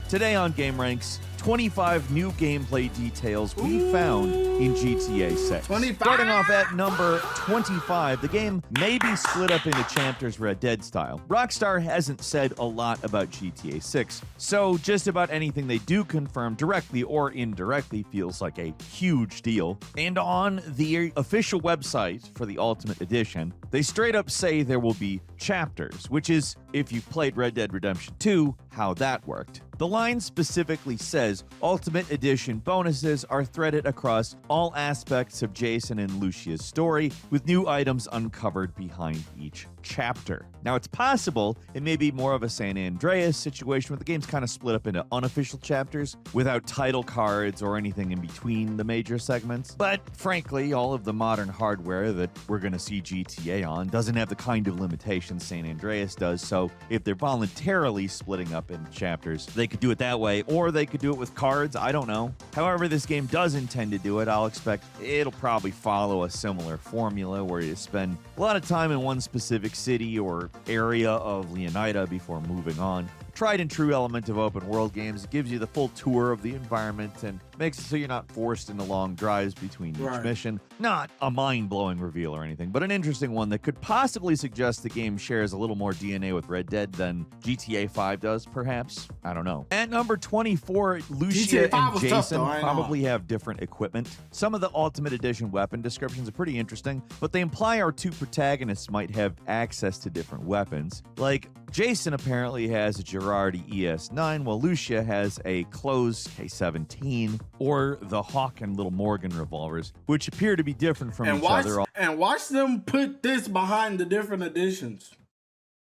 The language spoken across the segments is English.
Today on Game Ranks, 25 new gameplay details we found in GTA 6. 25? Starting off at number 25, the game may be split up into chapters Red Dead style. Rockstar hasn't said a lot about GTA 6, so just about anything they do confirm directly or indirectly feels like a huge deal. And on the official website for the Ultimate Edition, they straight up say there will be chapters, which is, if you've played Red Dead Redemption 2, how that worked. The line specifically says Ultimate Edition bonuses are threaded across all aspects of Jason and Lucia's story, with new items uncovered behind each chapter. Now, it's possible it may be more of a San Andreas situation where the game's kind of split up into unofficial chapters without title cards or anything in between the major segments. But frankly, all of the modern hardware that we're going to see GTA on doesn't have the kind of limitations San Andreas does, so if they're voluntarily splitting up into chapters, they could do it that way, or they could do it with cards. I don't know. However this game does intend to do it, I'll expect it'll probably follow a similar formula where you spend a lot of time in one specific city or area of Leonida before moving on. Tried and true element of open world games. It gives you the full tour of the environment and makes it so you're not forced into long drives between each mission. Not a mind-blowing reveal or anything, but an interesting one that could possibly suggest the game shares a little more DNA with Red Dead than GTA 5 does, perhaps. I don't know. At number 24, Lucia and Jason probably have different equipment. Some of the Ultimate Edition weapon descriptions are pretty interesting, but they imply our two protagonists might have access to different weapons. Like, Jason apparently has a Girardi ES9, while Lucia has a Close K17 or the Hawk and Little Morgan revolvers, which appear to be different from each other. And watch them put this behind the different editions.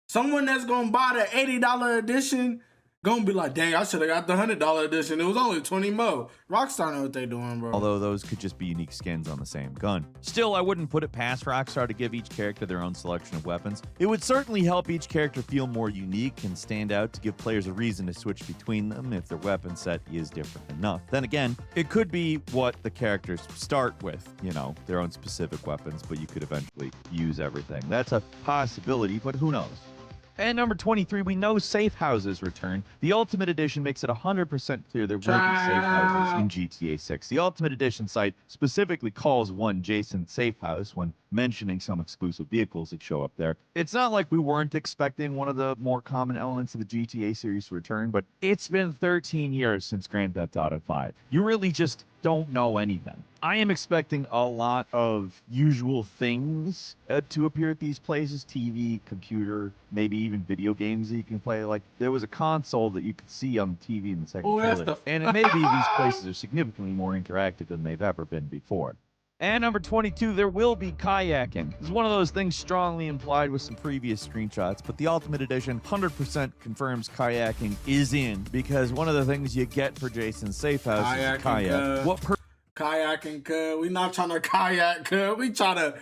Someone that's gonna buy the $80 edition gonna be like, dang, I should have got the $100 edition. It was only 20 mo. Rockstar know what they doing, bro. Although those could just be unique skins on the same gun. Still, I wouldn't put it past Rockstar to give each character their own selection of weapons. It would certainly help each character feel more unique and stand out to give players a reason to switch between them if their weapon set is different enough. Then again, it could be what the characters start with, you know, their own specific weapons, but you could eventually use everything. That's a possibility, but who knows? And number 23, we know safe houses return. The Ultimate Edition makes it 100% clear there will be safe houses in GTA 6. The Ultimate Edition site specifically calls one Jason Safe House when mentioning some exclusive vehicles that show up there. It's not like we weren't expecting one of the more common elements of the GTA series to return, but it's been 13 years since Grand Theft Auto 5. You really just don't know anything. I am expecting a lot of usual things to appear at these places. TV, computer, maybe even video games that you can play. Like, there was a console that you could see on the TV in the second trailer. And it may be these places are significantly more interactive than they've ever been before. And number 22, there will be kayaking. This is one of those things strongly implied with some previous screenshots, but the Ultimate Edition 100% confirms kayaking is in, because one of the things you get for Jason's Safe House is a kayak. Kayaking, cuz. We not trying to kayak, cuz. We trying to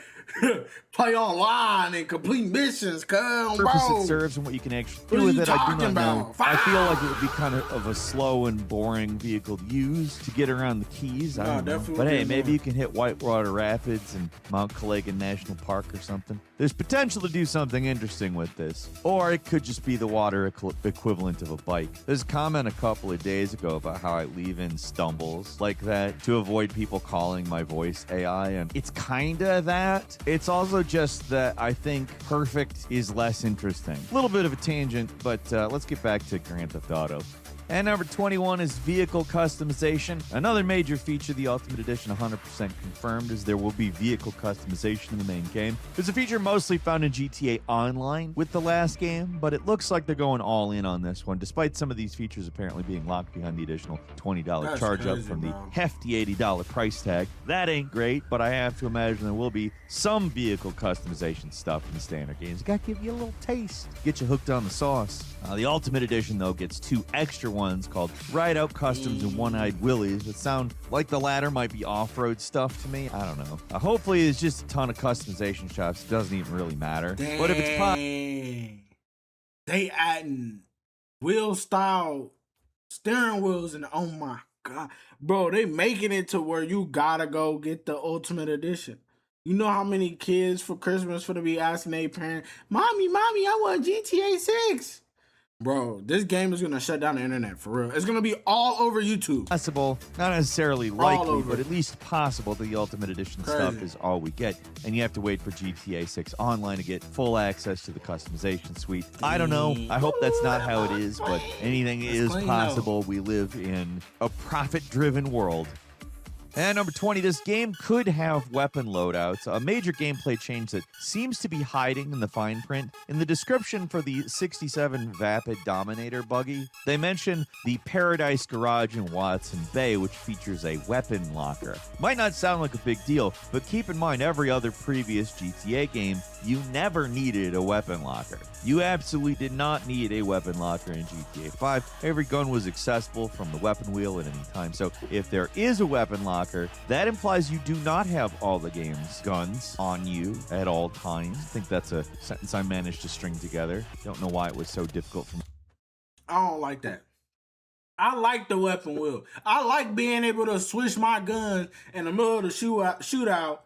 play online and complete missions, cuz. Purpose it serves and what you can actually do with it, I do not know. I feel like it would be kind of a slow and boring vehicle to use to get around the keys. I don't know. But hey, maybe you can hit Whitewater Rapids and Mount Calagan National Park or something. There's potential to do something interesting with this. Or it could just be the water equivalent of a bike. There's a comment a couple of days ago about how I leave in stumbles like that to avoid people calling my voice AI, and it's kinda that. It's also just that I think perfect is less interesting. A little bit of a tangent, but let's get back to Grand Theft Auto. And number 21 is vehicle customization. Another major feature the Ultimate Edition 100% confirmed is there will be vehicle customization in the main game. It's a feature mostly found in GTA Online with the last game, but it looks like they're going all in on this one, despite some of these features apparently being locked behind the additional $20 charge up from the hefty $80 price tag. That ain't great, but I have to imagine there will be some vehicle customization stuff in the standard games. Gotta give you a little taste, get you hooked on the sauce. The Ultimate Edition, though, gets two extra ones called Ride Out Customs and One-Eyed Willies that sound like the latter might be off-road stuff to me. I don't know. Hopefully it's just a ton of customization shops. It doesn't even really matter. Dang. But if it's they adding wheel style steering wheels, and oh my god, bro, they making it to where you gotta go get the Ultimate Edition. You know how many kids for Christmas for to be asking their parents, mommy, I want GTA 6. Bro, this game is gonna shut down the internet for real. It's gonna be all over YouTube. Possible, not necessarily likely, but at least possible. The Ultimate Edition stuff is all we get, and you have to wait for GTA 6 Online to get full access to the customization suite. I don't know. I hope that's not how it is, but anything is possible. We live in a profit-driven world. And number 20, this game could have weapon loadouts, a major gameplay change that seems to be hiding in the fine print. In the description for the 67 Vapid Dominator buggy, they mention the Paradise Garage in Watson Bay, which features a weapon locker. Might not sound like a big deal, but keep in mind every other previous GTA game, you never needed a weapon locker. You absolutely did not need a weapon locker in GTA 5. Every gun was accessible from the weapon wheel at any time. So if there is a weapon locker, that implies you do not have all the game's guns on you at all times. I think that's a sentence I managed to string together. Don't know why it was so difficult for me. I don't like that. I like the weapon wheel. I like being able to switch my gun in the middle of the shootout.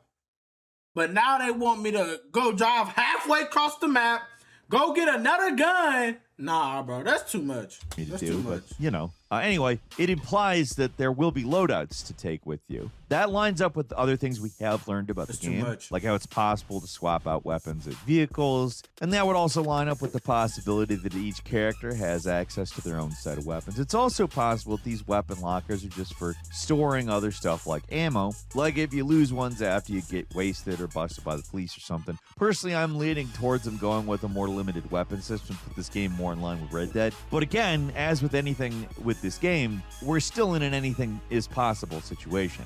But now they want me to go drive halfway across the map, go get another gun. Nah, bro, that's too much. That's too much. But, you know. Anyway, it implies that there will be loadouts to take with you. That lines up with the other things we have learned about the game, like how it's possible to swap out weapons at vehicles, and that would also line up with the possibility that each character has access to their own set of weapons. It's also possible that these weapon lockers are just for storing other stuff like ammo, like if you lose ones after you get wasted or busted by the police or something. Personally, I'm leaning towards them going with a more limited weapon system to put this game more in line with Red Dead. But again, as with anything with this game, we're still in an anything is possible situation.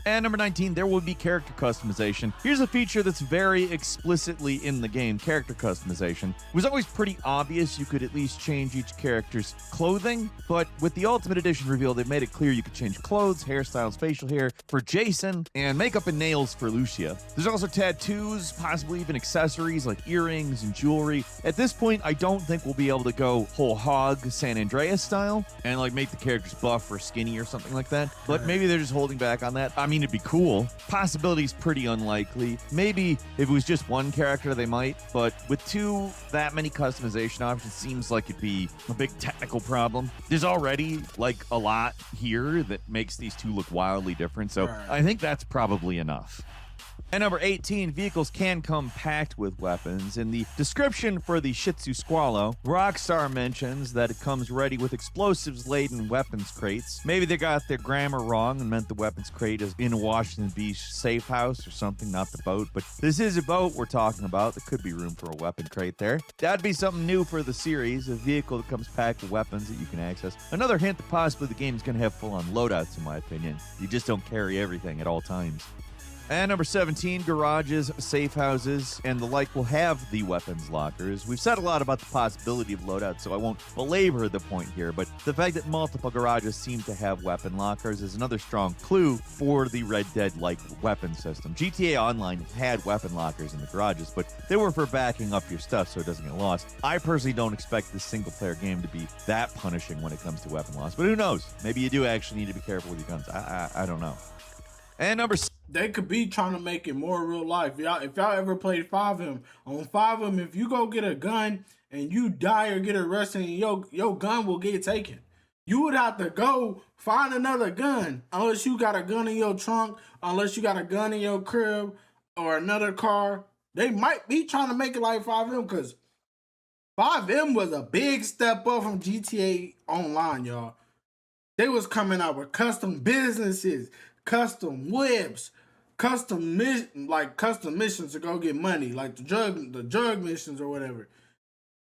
And number 19, there will be character customization. Here's a feature that's very explicitly in the game, character customization. It was always pretty obvious you could at least change each character's clothing, but with the Ultimate Edition reveal, they've made it clear you could change clothes, hairstyles, facial hair for Jason, and makeup and nails for Lucia. There's also tattoos, possibly even accessories like earrings and jewelry. At this point, I don't think we'll be able to go whole hog San Andreas style and like make the characters buff or skinny or something like that, but maybe they're just holding back on that. I mean, it'd be cool. Possibility's pretty unlikely. Maybe if it was just one character, they might, but with two, that many customization options seems like it'd be a big technical problem. There's already like a lot here that makes these two look wildly different, so I think that's probably enough. And number 18, vehicles can come packed with weapons. In the description for the Shih Tzu Squalo, Rockstar mentions that it comes ready with explosives-laden weapons crates. Maybe they got their grammar wrong and meant the weapons crate is in a Washington Beach safe house or something, not the boat. But this is a boat we're talking about. There could be room for a weapon crate there. That'd be something new for the series, a vehicle that comes packed with weapons that you can access. Another hint that possibly the game's going to have full-on loadouts, in my opinion. You just don't carry everything at all times. And number 17, garages, safe houses, and the like will have the weapons lockers. We've said a lot about the possibility of loadouts, so I won't belabor the point here, but the fact that multiple garages seem to have weapon lockers is another strong clue for the Red Dead-like weapon system. GTA Online had weapon lockers in the garages, but they were for backing up your stuff so it doesn't get lost. I personally don't expect this single-player game to be that punishing when it comes to weapon loss, but who knows? Maybe you do actually need to be careful with your guns. I don't know. And number they could be trying to make it more real life. If y'all ever played 5M, on 5M, if you go get a gun and you die or get arrested, and your gun will get taken. You would have to go find another gun unless you got a gun in your trunk, unless you got a gun in your crib or another car. They might be trying to make it like 5M because 5M was a big step up from GTA Online, y'all. They was coming out with custom businesses, custom whips, custom missions to go get money, like the drug missions or whatever.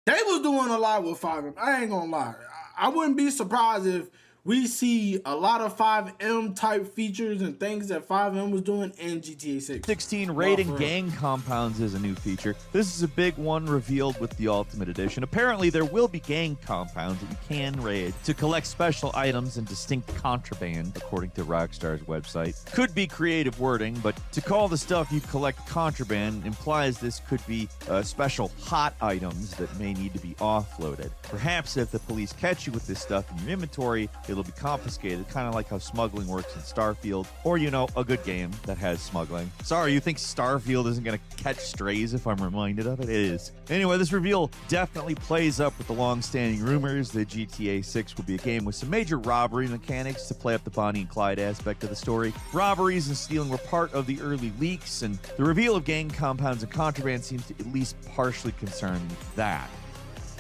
They was doing a lot with 5M. I ain't gonna lie. I wouldn't be surprised if we see a lot of 5M type features and things that 5M was doing in GTA 6. 16, raiding gang compounds is a new feature. This is a big one revealed with the Ultimate Edition. Apparently, there will be gang compounds that you can raid to collect special items and distinct contraband, according to Rockstar's website. Could be creative wording, but to call the stuff you collect contraband implies this could be special hot items that may need to be offloaded. Perhaps if the police catch you with this stuff in your inventory, it'll be confiscated, kind of like how smuggling works in Starfield, or, you know, a good game that has smuggling. Sorry, you think Starfield isn't going to catch strays if I'm reminded of it? It is. Anyway, this reveal definitely plays up with the long-standing rumors that GTA 6 will be a game with some major robbery mechanics to play up the Bonnie and Clyde aspect of the story. Robberies and stealing were part of the early leaks, and the reveal of gang compounds and contraband seems to at least partially concern that.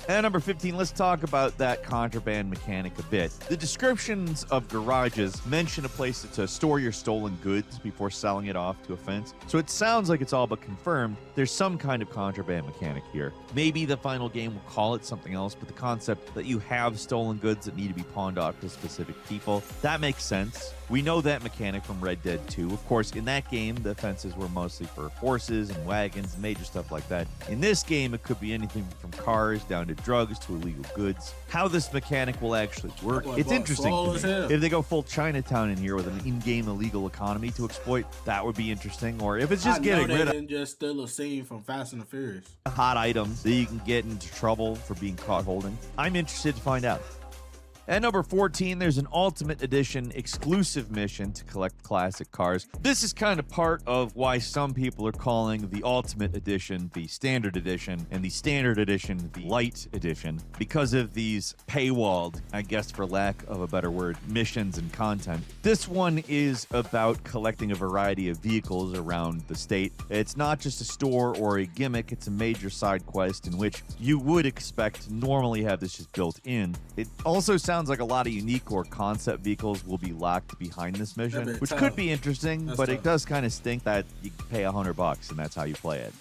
At number 15, let's talk about that contraband mechanic a bit. The descriptions of garages mention a place to store your stolen goods before selling it off to a fence, so it sounds like it's all but confirmed there's some kind of contraband mechanic here. Maybe the final game will call it something else, but the concept that you have stolen goods that need to be pawned off to specific people, that makes sense. We know that mechanic from Red Dead 2. Of course, in that game, the fences were mostly for horses and wagons and major stuff like that. In this game, it could be anything from cars down to drugs to illegal goods. How this mechanic will actually work, it's interesting to me. If they go full Chinatown in here with an in-game illegal economy to exploit, that would be interesting. Or if it's just getting rid of just steal a scene from Fast and the Furious. Hot items that you can get into trouble for being caught holding. I'm interested to find out. At number 14, there's an Ultimate Edition exclusive mission to collect classic cars. This is kind of part of why some people are calling the Ultimate Edition the Standard Edition and the Standard Edition the Light Edition because of these paywalled, I guess for lack of a better word, missions and content. This one is about collecting a variety of vehicles around the state. It's not just a store or a gimmick, it's a major side quest in which you would expect to normally have this just built in. It also sounds like a lot of unique or concept vehicles will be locked behind this mission, which could be interesting, but it does kind of stink that you can pay $100 and that's how you play it.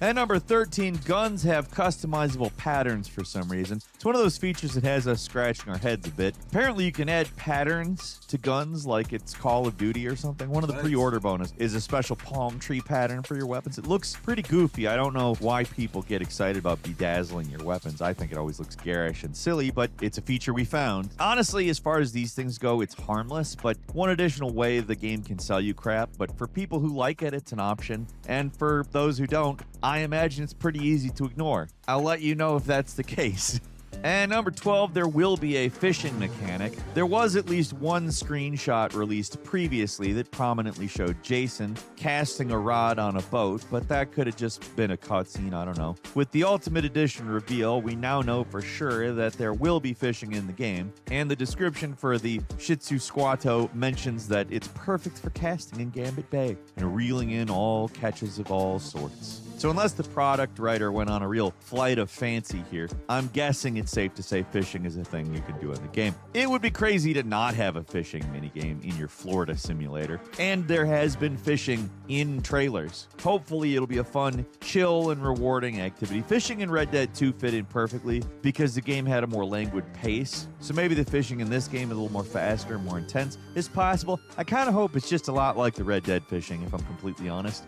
At number 13, guns have customizable patterns for some reason. It's one of those features that has us scratching our heads a bit. Apparently, you can add patterns to guns like it's Call of Duty or something. One of the pre-order bonus is a special palm tree pattern for your weapons. It looks pretty goofy. I don't know why people get excited about bedazzling your weapons. I think it always looks garish and silly, but it's a feature we found. Honestly, as far as these things go, it's harmless, but one additional way the game can sell you crap. But for people who like it, it's an option. And for those who don't, I imagine it's pretty easy to ignore. I'll let you know if that's the case. And number 12, there will be a fishing mechanic. There was at least one screenshot released previously that prominently showed Jason casting a rod on a boat, but that could have just been a cutscene, I don't know. With the Ultimate Edition reveal, we now know for sure that there will be fishing in the game, and the description for the Shih Tzu Squatto mentions that it's perfect for casting in Gambit Bay and reeling in all catches of all sorts. So unless the product writer went on a real flight of fancy here, I'm guessing it's safe to say fishing is a thing you can do in the game. It would be crazy to not have a fishing minigame in your Florida simulator. And there has been fishing in trailers. Hopefully it'll be a fun, chill, and rewarding activity. Fishing in Red Dead 2 fit in perfectly because the game had a more languid pace. So maybe the fishing in this game is a little more faster, more intense. It's possible. I kind of hope it's just a lot like the Red Dead fishing, if I'm completely honest.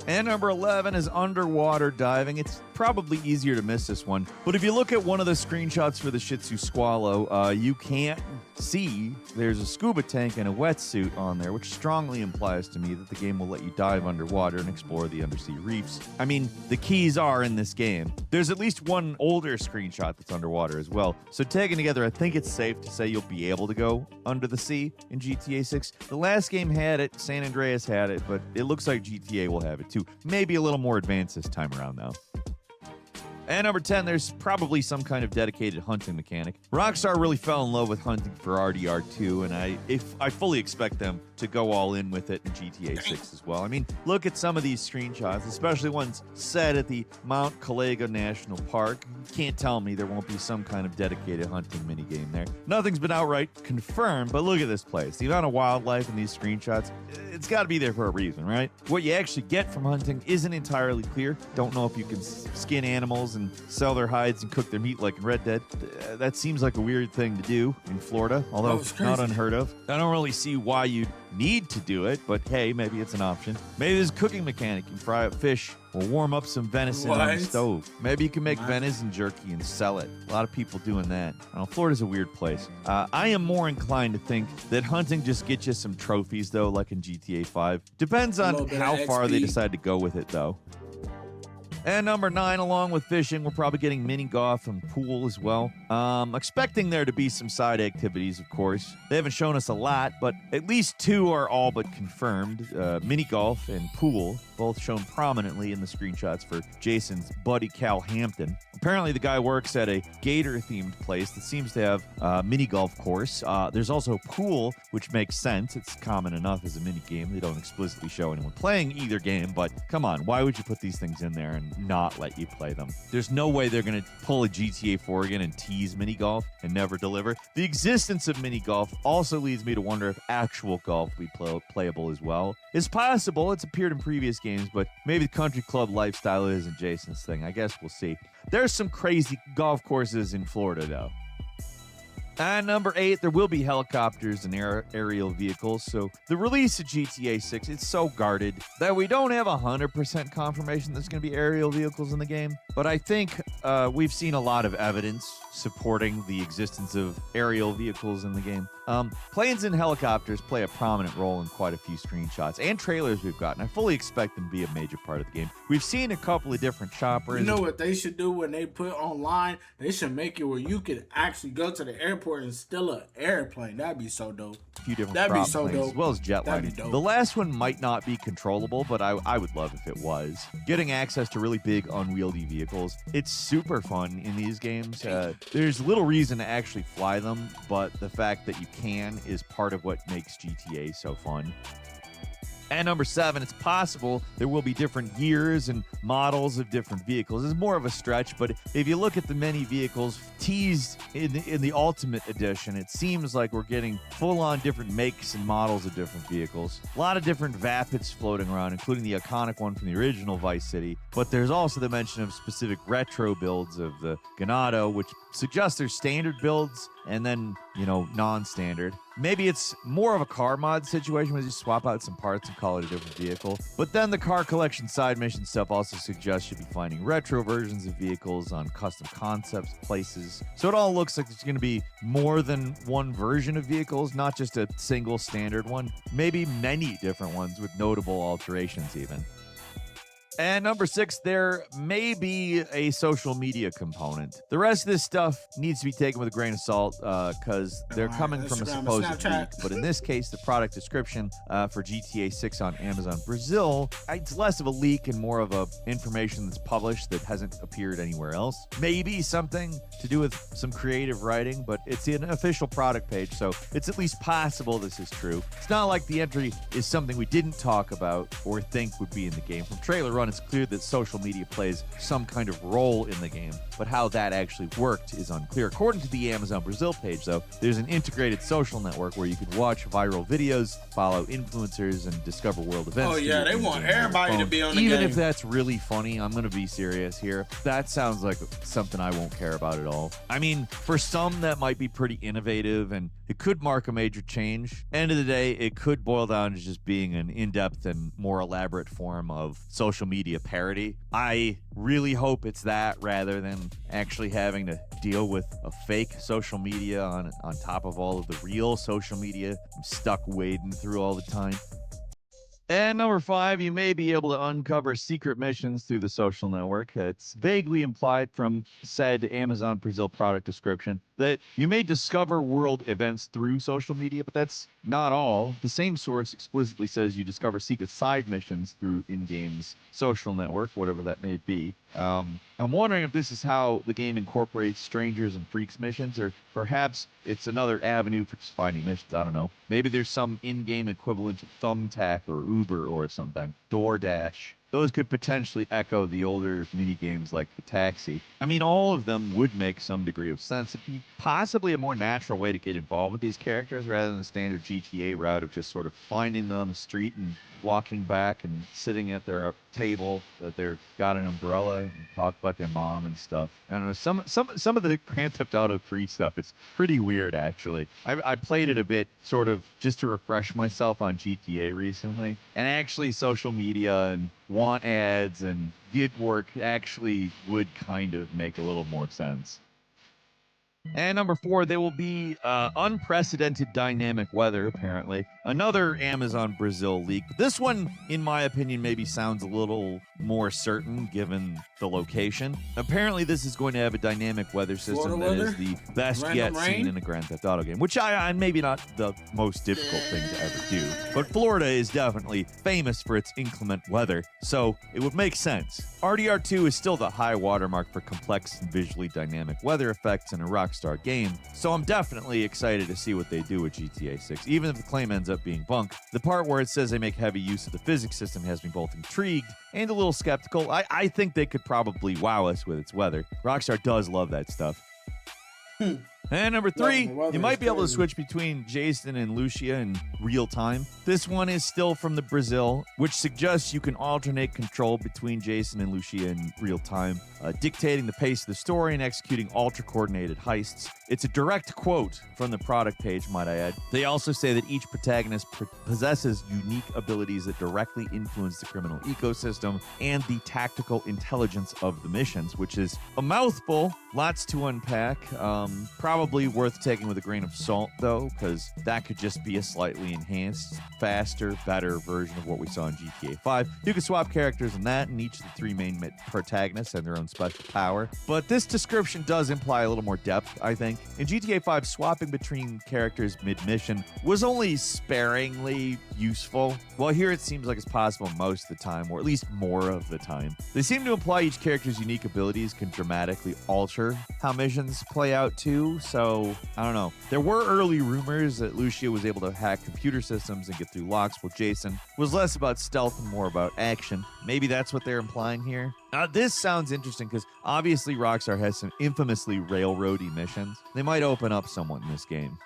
And number 11 is underwater diving. It's probably easier to miss this one, but if you look at one of the screenshots for the Shih Tzu Squallow, you can't see there's a scuba tank and a wetsuit on there, which strongly implies to me that the game will let you dive underwater and explore the undersea reefs. I mean, the keys are in this game. There's at least one older screenshot that's underwater as well. So taken together, I think it's safe to say you'll be able to go under the sea in GTA 6. The last game had it, San Andreas had it, but it looks like GTA will have it too. Maybe a little more advanced this time around though. And number 10, there's probably some kind of dedicated hunting mechanic. Rockstar really fell in love with hunting for RDR2, and I fully expect them to go all in with it in GTA 6 as well. I mean, look at some of these screenshots, especially ones set at the Mount Calago National Park. You can't tell me there won't be some kind of dedicated hunting minigame there. Nothing's been outright confirmed, but look at this place. The amount of wildlife in these screenshots, it's got to be there for a reason, right? What you actually get from hunting isn't entirely clear. Don't know if you can skin animals and sell their hides and cook their meat like in Red Dead. That seems like a weird thing to do in Florida, although not unheard of. I don't really see why you'd need to do it, but hey, maybe it's an option. Maybe there's a cooking mechanic. You can fry up fish or warm up some venison on the stove. Maybe you can make venison jerky and sell it. A lot of people doing that. I don't know, Florida's a weird place. I am more inclined to think that hunting just gets you some trophies, though, like in GTA 5. Depends on how far they decide to go with it, though. And number 9, along with fishing, we're probably getting mini golf and pool as well. Expecting there to be some side activities, of course. They haven't shown us a lot, but at least 2 are all but confirmed. Mini golf and pool, both shown prominently in the screenshots for Jason's buddy Cal Hampton. Apparently, the guy works at a Gator-themed place that seems to have a mini golf course. There's also pool, which makes sense. It's common enough as a mini game. They don't explicitly show anyone playing either game, but come on, why would you put these things in there and not let you play them? There's no way they're going to pull a GTA 4 again and tease mini golf and never deliver. The existence of mini golf also leads me to wonder if actual golf will be playable as well. It's possible. It's appeared in previous games, but maybe the country club lifestyle isn't Jason's thing. I guess we'll see. There's some crazy golf courses in Florida, though. And number 8, there will be helicopters and aerial vehicles. So the release of GTA 6, it's so guarded that we don't have 100% confirmation there's going to be aerial vehicles in the game. But I think we've seen a lot of evidence supporting the existence of aerial vehicles in the game. Planes and helicopters play a prominent role in quite a few screenshots and trailers we've gotten. I fully expect them to be a major part of the game. We've seen a couple of different choppers. You know what they should do when they put online? They should make it where you could actually go to the airport and steal an airplane. That'd be so dope. A few different That'd be prop so planes, dope. as well as jet That'd be lighting. dope. The last one might not be controllable, but I would love if it was. Getting access to really big, unwieldy vehicles, it's super fun in these games. There's little reason to actually fly them, but the fact that you can is part of what makes GTA so fun. And number 7, it's possible there will be different years and models of different vehicles. It's more of a stretch, but if you look at the many vehicles teased in the Ultimate Edition, it seems like we're getting full-on different makes and models of different vehicles. A lot of different Vapids floating around, including the iconic one from the original Vice City. But there's also the mention of specific retro builds of the Ganado, which suggests there's standard builds and then, non-standard. Maybe it's more of a car mod situation where you swap out some parts and call it a different vehicle. But then the car collection side mission stuff also suggests you'll be finding retro versions of vehicles on custom concepts, places. So it all looks like there's going to be more than one version of vehicles, not just a single standard one. Maybe many different ones with notable alterations even. And number 6, there may be a social media component. The rest of this stuff needs to be taken with a grain of salt because they're coming from a supposed leak. But in this case, the product description for GTA 6 on Amazon Brazil, it's less of a leak and more of a information that's published that hasn't appeared anywhere else. Maybe something to do with some creative writing, but it's an official product page, so it's at least possible this is true. It's not like the entry is something we didn't talk about or think would be in the game. From trailer run, it's clear that social media plays some kind of role in the game, but how that actually worked is unclear. According to the Amazon Brazil page, though, there's an integrated social network where you can watch viral videos, follow influencers, and discover world events. Oh yeah, they want everybody to be on the game. Even game. if that's really funny, I'm going to be serious here. That sounds like something I won't care about at all. I mean, for some, that might be pretty innovative, and it could mark a major change. End of the day, it could boil down to just being an in-depth and more elaborate form of social media parody. I really hope it's that rather than actually having to deal with a fake social media on top of all of the real social media I'm stuck wading through all the time. And number 5, you may be able to uncover secret missions through the social network. It's vaguely implied from said Amazon Brazil product description that you may discover world events through social media, but that's not all. The same source explicitly says you discover secret side missions through in-game's social network, whatever that may be. I'm wondering if this is how the game incorporates strangers and freaks missions, or perhaps it's another avenue for just finding missions. I don't know. Maybe there's some in-game equivalent to Thumbtack or Uber or something. DoorDash. Those could potentially echo the older mini games like the Taxi. I mean, all of them would make some degree of sense. It'd be possibly a more natural way to get involved with these characters rather than the standard GTA route of just sort of finding them on the street and walking back and sitting at their table that they've got an umbrella and talk about their mom and stuff. I don't know, some of the Grand Theft Auto 3 stuff is pretty weird, actually. I played it a bit sort of just to refresh myself on GTA recently, and actually social media and want ads and gig work actually would kind of make a little more sense. And number 4, there will be unprecedented dynamic weather, apparently. Another Amazon Brazil leak. But this one, in my opinion, maybe sounds a little more certain given the location. Apparently, this is going to have a dynamic weather system that is the best yet seen in a Grand Theft Auto game, which I maybe not the most difficult thing to ever do. But Florida is definitely famous for its inclement weather, so it would make sense. RDR2 is still the high watermark for complex and visually dynamic weather effects in a Rockstar game, so I'm definitely excited to see what they do with GTA 6, even if the claim ends up being bunk. The part where it says they make heavy use of the physics system has me both intrigued and a little skeptical. I think they could probably wow us with its weather. Rockstar does love that stuff. And number 3, you might be able to switch between Jason and Lucia in real time. This one is still from the Brazil, which suggests you can alternate control between Jason and Lucia in real time, dictating the pace of the story and executing ultra-coordinated heists. It's a direct quote from the product page, might I add. They also say that each protagonist possesses unique abilities that directly influence the criminal ecosystem and the tactical intelligence of the missions, which is a mouthful, lots to unpack. Probably worth taking with a grain of salt, though, because that could just be a slightly enhanced, faster, better version of what we saw in GTA 5. You can swap characters in that, and each of the 3 main protagonists have their own special power. But this description does imply a little more depth, I think. In GTA 5, swapping between characters mid-mission was only sparingly useful, while here it seems like it's possible most of the time, or at least more of the time. They seem to imply each character's unique abilities can dramatically alter how missions play out too, so I don't know. There were early rumors that Lucia was able to hack computer systems and get through locks, while Jason was less about stealth and more about action. Maybe that's what they're implying here. This sounds interesting because obviously Rockstar has some infamously railroady missions. They might open up somewhat in this game.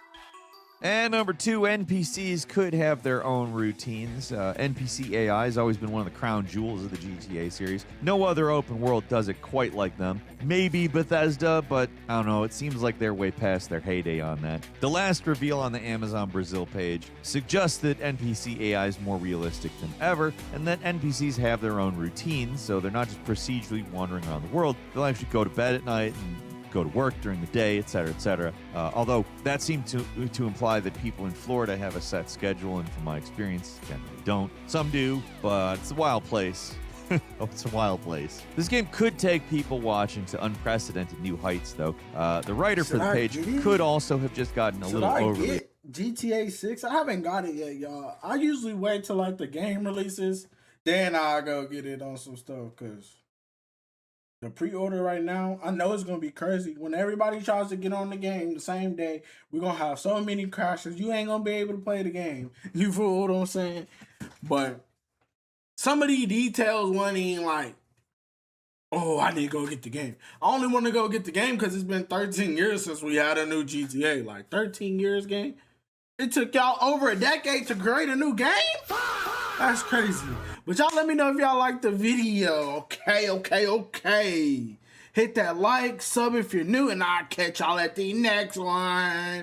And number 2, NPCs could have their own routines. NPC AI has always been one of the crown jewels of the GTA series. No other open world does it quite like them. Maybe Bethesda, but I don't know, it seems like they're way past their heyday on that. The last reveal on the Amazon Brazil page suggests that NPC AI is more realistic than ever, and that NPCs have their own routines, so they're not just procedurally wandering around the world. They'll actually go to bed at night and go to work during the day, etc., etc. Although that seemed to imply that people in Florida have a set schedule, and from my experience, generally don't. Some do, but it's a wild place. It's a wild place. This game could take people watching to unprecedented new heights, though. The writer for the page could also have just gotten a little overly. GTA 6? I haven't got it yet, y'all. I usually wait till like the game releases, then I'll go get it on some stuff, because the pre-order right now, I know it's going to be crazy. When everybody tries to get on the game the same day, we're going to have so many crashes. You ain't going to be able to play the game. You feel what I'm saying? But some of these details weren't even like, oh, I need to go get the game. I only want to go get the game because it's been 13 years since we had a new GTA. Like, 13 years game? It took y'all over a decade to create a new game? That's crazy. But y'all let me know if y'all like the video. Okay. Hit that like, sub if you're new, and I'll catch y'all at the next one.